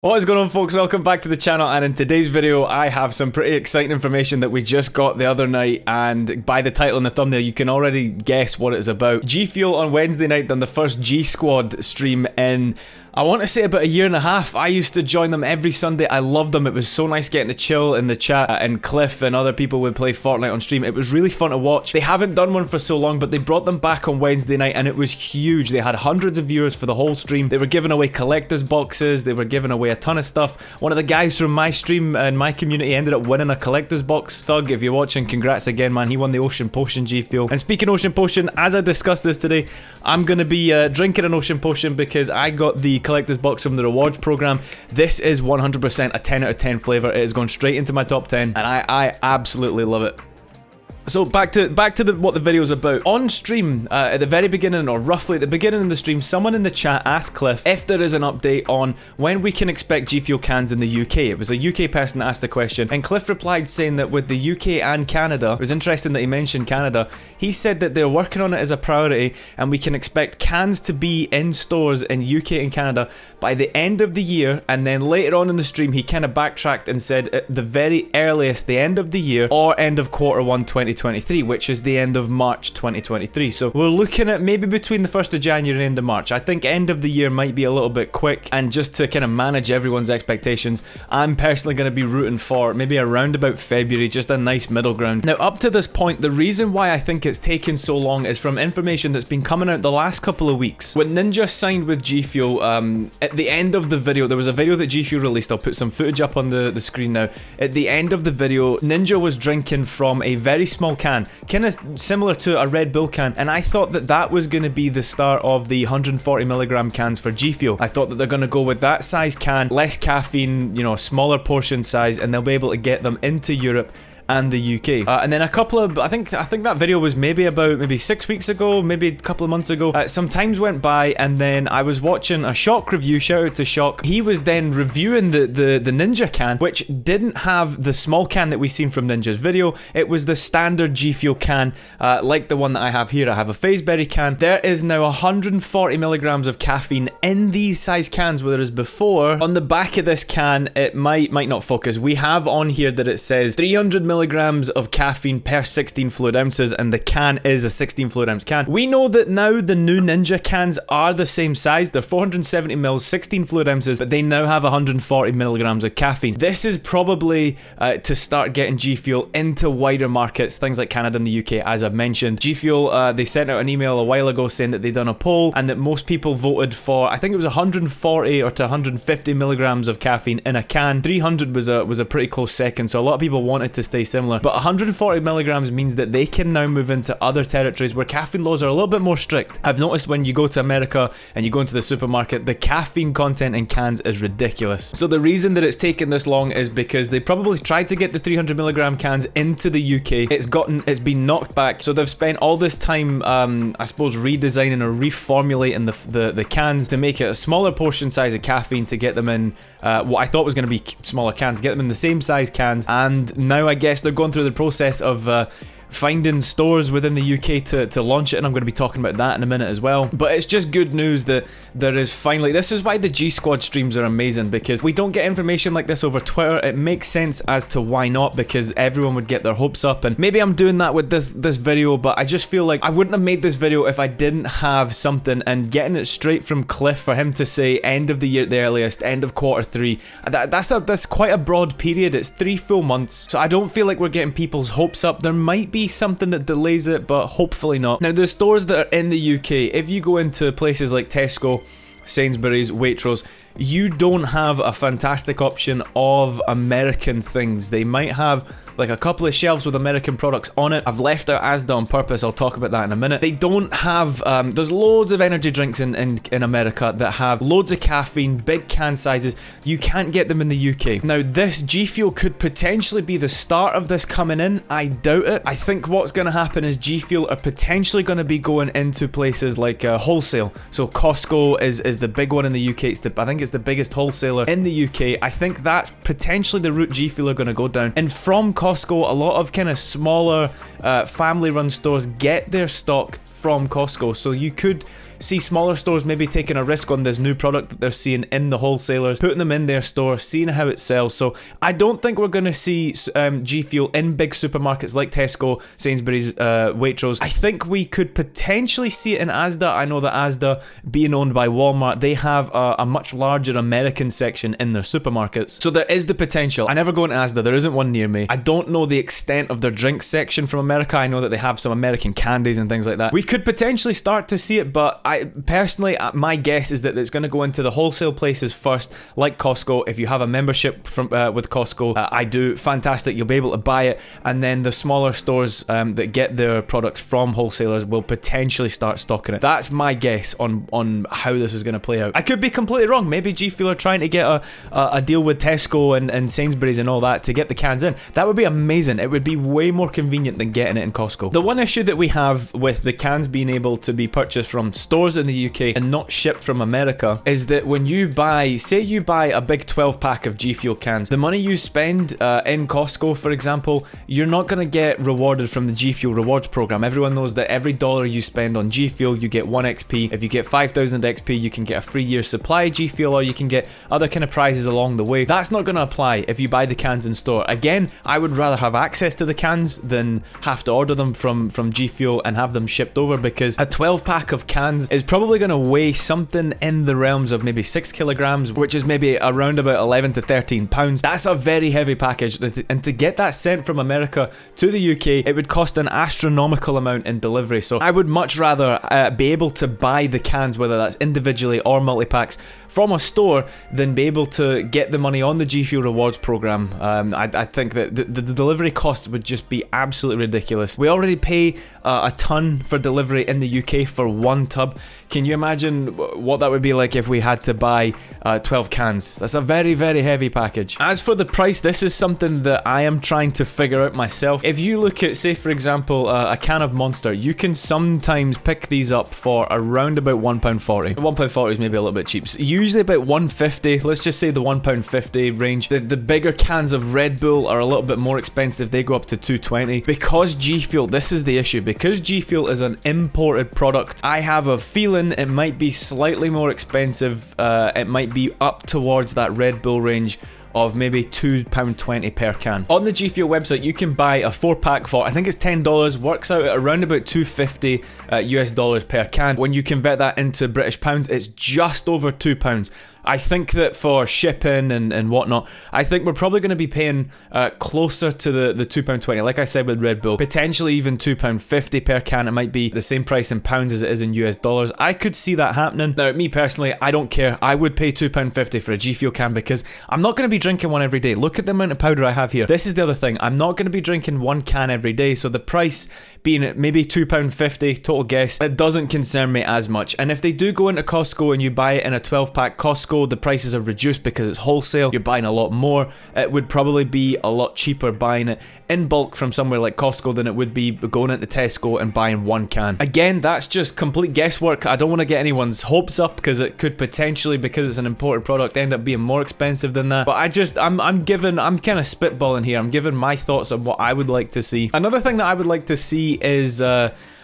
What is going on, folks? Welcome back to the channel, and in today's video I have some pretty exciting information that we just got the other night, and by the title and the thumbnail you can already guess what it is about. GFUEL on Wednesday night done the first G Squad stream in, I want to say, about a year and a half. I used to join them every Sunday. I loved them. It was so nice getting to chill in the chat, and Cliff and other people would play Fortnite on stream. It was really fun to watch. They haven't done one for so long, but they brought them back on Wednesday night and it was huge. They had hundreds of viewers for the whole stream. They were giving away collector's boxes. They were giving away a ton of stuff. One of the guys from my stream and my community ended up winning a collector's box. Thug, if you're watching, congrats again, man. He won the Ocean Potion GFUEL. And speaking of Ocean Potion, as I discussed this today, I'm going to be drinking an Ocean Potion because I got the collector's box from the rewards program. This is 100% a 10 out of 10 flavor. It is going straight into my top 10 and I absolutely love it. So back to what the video's about. On stream, at the very beginning, or roughly at the beginning of the stream, someone in the chat asked Cliff if there is an update on when we can expect GFUEL cans in the UK. It was a UK person that asked the question, and Cliff replied saying that with the UK and Canada, it was interesting that he mentioned Canada, he said that they're working on it as a priority and we can expect cans to be in stores in UK and Canada by the end of the year, and then later on in the stream he kind of backtracked and said at the very earliest the end of the year or end of Q1 2023, which is the end of March 2023. So we're looking at maybe between the 1st of January and end of March. I think end of the year might be a little bit quick, and just to kind of manage everyone's expectations, I'm personally going to be rooting for maybe around about February, just a nice middle ground. Now up to this point, the reason why I think it's taken so long is from information that's been coming out the last couple of weeks. When Ninja signed with GFUEL, at the end of the video, there was a video that GFUEL released. I'll put some footage up on the screen now. At the end of the video, Ninja was drinking from a very small can, kind of similar to a Red Bull can, and I thought that that was going to be the start of the 140mg cans for GFUEL. I thought that they're going to go with that size can, less caffeine, you know, smaller portion size, and they'll be able to get them into Europe and the UK. And then a couple of, I think that video was maybe 6 weeks ago, maybe a couple of months ago. Some times went by, and then I was watching a Shock review, shout out to Shock. He was then reviewing the Ninja can, which didn't have the small can that we seen from Ninja's video. It was the standard GFUEL can, like the one that I have here. I have a Fazeberry can. There is now 140mg of caffeine in these size cans, whereas before, on the back of this can, it might not focus. We have on here that it says 300mg of caffeine per 16 fluid ounces, and the can is a 16 fluid ounce can. We know that now the new Ninja cans are the same size. They're 470ml, 16 fluid ounces, but they now have 140mg of caffeine. This is probably to start getting GFUEL into wider markets, things like Canada and the UK, as I've mentioned. GFUEL, they sent out an email a while ago saying that they'd done a poll and that most people voted for, I think it was 140 or to 150mg of caffeine in a can. 300 was a pretty close second, so a lot of people wanted to stay similar, but 140mg means that they can now move into other territories where caffeine laws are a little bit more strict. I've noticed when you go to America and you go into the supermarket, the caffeine content in cans is ridiculous. So the reason that it's taken this long is because they probably tried to get the 300mg cans into the UK. It's been knocked back, so they've spent all this time, I suppose, redesigning or reformulating the cans to make it a smaller portion size of caffeine to get them in what I thought was going to be smaller cans, get them in the same size cans, and now I guess they're going through the process of finding stores within the UK to launch it, and I'm going to be talking about that in a minute as well. But it's just good news that there is finally, this is why the G Squad streams are amazing, because we don't get information like this over Twitter. It makes sense as to why not, because everyone would get their hopes up, and maybe I'm doing that with this video, but I just feel like I wouldn't have made this video if I didn't have something, and getting it straight from Cliff for him to say end of the year at the earliest, end of Q3, that's quite a broad period. It's 3 full months, so I don't feel like we're getting people's hopes up. There might be something that delays it, but hopefully not. Now, the stores that are in the UK, if you go into places like Tesco, Sainsbury's, Waitrose, you don't have a fantastic option of American things. They might have like a couple of shelves with American products on it. I've left out Asda on purpose. I'll talk about that in a minute. They don't have, there's loads of energy drinks in America that have loads of caffeine, big can sizes. You can't get them in the UK. Now, this GFUEL could potentially be the start of this coming in. I doubt it. I think what's going to happen is GFUEL are potentially going to be going into places like wholesale. So Costco is the big one in the UK. I think it's the biggest wholesaler in the UK. I think that's potentially the route GFUEL are going to go down. And from Costco, a lot of kind of smaller family run stores get their stock from Costco, so you could see smaller stores maybe taking a risk on this new product that they're seeing in the wholesalers, putting them in their store, seeing how it sells. So I don't think we're going to see G Fuel in big supermarkets like Tesco, Sainsbury's, Waitrose. I think we could potentially see it in Asda. I know that Asda, being owned by Walmart, they have a much larger American section in their supermarkets. So there is the potential. I never go into Asda. There isn't one near me. I don't know the extent of their drinks section from America. I know that they have some American candies and things like that. We could potentially start to see it, but I personally, my guess is that it's going to go into the wholesale places first, like Costco. If you have a membership from with Costco, I do, fantastic, you'll be able to buy it, and then the smaller stores that get their products from wholesalers will potentially start stocking it. That's my guess on how this is going to play out. I could be completely wrong. Maybe G Fuel are trying to get a deal with Tesco and Sainsbury's and all that to get the cans in. That would be amazing. It would be way more convenient than getting it in Costco. The one issue that we have with the cans being able to be purchased from stores in the UK and not shipped from America is that when you buy, say you buy a big 12 pack of G Fuel cans, the money you spend in Costco, for example, you're not going to get rewarded from the G Fuel rewards program. Everyone knows that every dollar you spend on G Fuel, you get 1 XP. If you get 5,000 XP, you can get a free year supply of G Fuel, or you can get other kind of prizes along the way. That's not going to apply if you buy the cans in store. Again, I would rather have access to the cans than have to order them from G Fuel and have them shipped over, because a 12 pack of cans is probably going to weigh something in the realms of maybe 6 kilograms, which is maybe around about 11 to 13 pounds. That's a very heavy package, and to get that sent from America to the UK, it would cost an astronomical amount in delivery. So I would much rather be able to buy the cans, whether that's individually or multi-packs, from a store than be able to get the money on the G Fuel rewards program. I think that the delivery costs would just be absolutely ridiculous. We already pay a ton for delivery in the UK for 1 tub. Can you imagine what that would be like if we had to buy 12 cans? That's a very, very heavy package. As for the price, this is something that I am trying to figure out myself. If you look at, say for example, a can of Monster, you can sometimes pick these up for around about £1.40. £1.40 is maybe a little bit cheap. So usually about £1.50, let's just say the £1.50 range. The bigger cans of Red Bull are a little bit more expensive. They go up to £2.20. Because G Fuel, this is the issue, because G Fuel is an imported product, I have a feeling it might be slightly more expensive. It might be up towards that Red Bull range of maybe £2.20 per can. On the G Fuel website, you can buy a 4-pack for, I think it's $10, works out at around about $2.50 US dollars per can. When you convert that into British pounds, it's just over £2. I think that for shipping and whatnot, I think we're probably going to be paying closer to the £2.20. Like I said with Red Bull, potentially even £2.50 per can. It might be the same price in pounds as it is in US dollars. I could see that happening. Now, me personally, I don't care. I would pay £2.50 for a G Fuel can because I'm not going to be drinking one every day. Look at the amount of powder I have here. This is the other thing. I'm not going to be drinking 1 can every day. So the price being at maybe £2.50, total guess, it doesn't concern me as much. And if they do go into Costco and you buy it in a 12-pack Costco, the prices are reduced because it's wholesale. You're buying a lot more. It would probably be a lot cheaper buying it in bulk from somewhere like Costco than it would be going into Tesco and buying 1 can. Again, that's just complete guesswork. I don't want to get anyone's hopes up because it could potentially, because it's an imported product, end up being more expensive than that. But I'm kind of spitballing here. I'm giving my thoughts on what I would like to see. Another thing that I would like to see is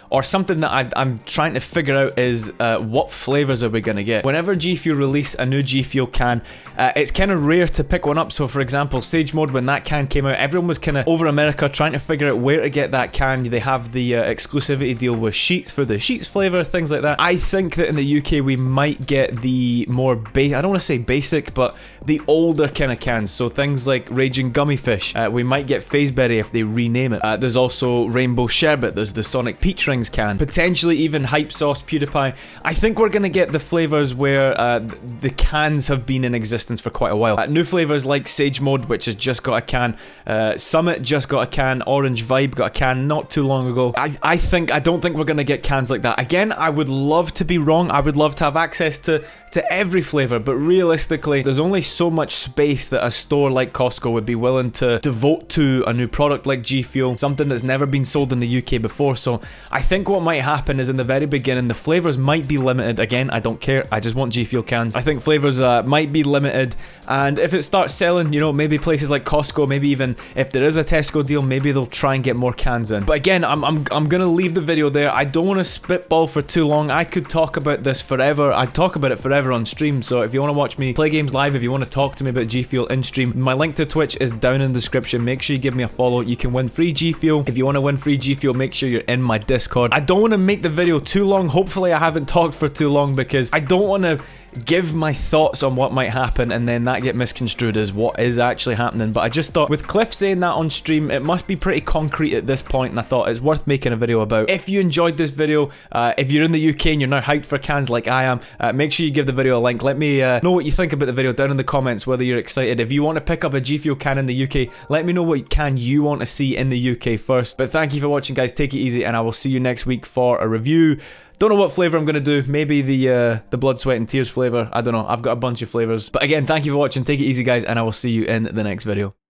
or something that I'm trying to figure out is what flavors are we going to get. Whenever G Fuel release a new G Fuel can, it's kind of rare to pick one up. So for example, Sage Mode, when that can came out, everyone was kind of over America trying to figure out where to get that can. They have the exclusivity deal with Sheets for the Sheets flavor, things like that. I think that in the UK we might get the more I don't want to say basic, but the older kind of cans. So things like Raging Gummy Fish. We might get Phaseberry if they rename it. There's also Rainbow Sherbet. There's the Sonic Peach Ring can, potentially even Hype Sauce PewDiePie. I think we're gonna get the flavors where the cans have been in existence for quite a while. New flavors like Sage Mode, which has just got a can, Summit just got a can, Orange Vibe got a can not too long ago. I don't think we're gonna get cans like that. Again, I would love to be wrong. I would love to have access to every flavor, but realistically, there's only so much space that a store like Costco would be willing to devote to a new product like G Fuel, something that's never been sold in the UK before. So I think what might happen is in the very beginning, the flavors might be limited. Again, I don't care. I just want G Fuel cans. I think flavors might be limited, and if it starts selling, you know, maybe places like Costco, maybe even if there is a Tesco deal, maybe they'll try and get more cans in. But again, I'm gonna leave the video there. I don't want to spitball for too long. I could talk about this forever. I'd talk about it forever on stream. So if you want to watch me play games live, if you want to talk to me about G Fuel in stream, my link to Twitch is down in the description. Make sure you give me a follow. You can win free G Fuel. If you want to win free G Fuel, make sure you're in my Discord. I don't want to make the video too long. Hopefully I haven't talked for too long, because I don't want to give my thoughts on what might happen and then that get misconstrued as what is actually happening. But I just thought, with Cliff saying that on stream, it must be pretty concrete at this point, and I thought it's worth making a video about. If you enjoyed this video, if you're in the UK and you're now hyped for cans like I am, make sure you give the video a like. Let me know what you think about the video down in the comments, whether you're excited. If you want to pick up a G Fuel can in the UK, let me know what can you want to see in the UK first. But thank you for watching, guys. Take it easy, and I will see you next week for a review. Don't know what flavor I'm going to do. Maybe the blood, sweat and tears flavor. I don't know. I've got a bunch of flavors. But again, thank you for watching. Take it easy, guys, and I will see you in the next video.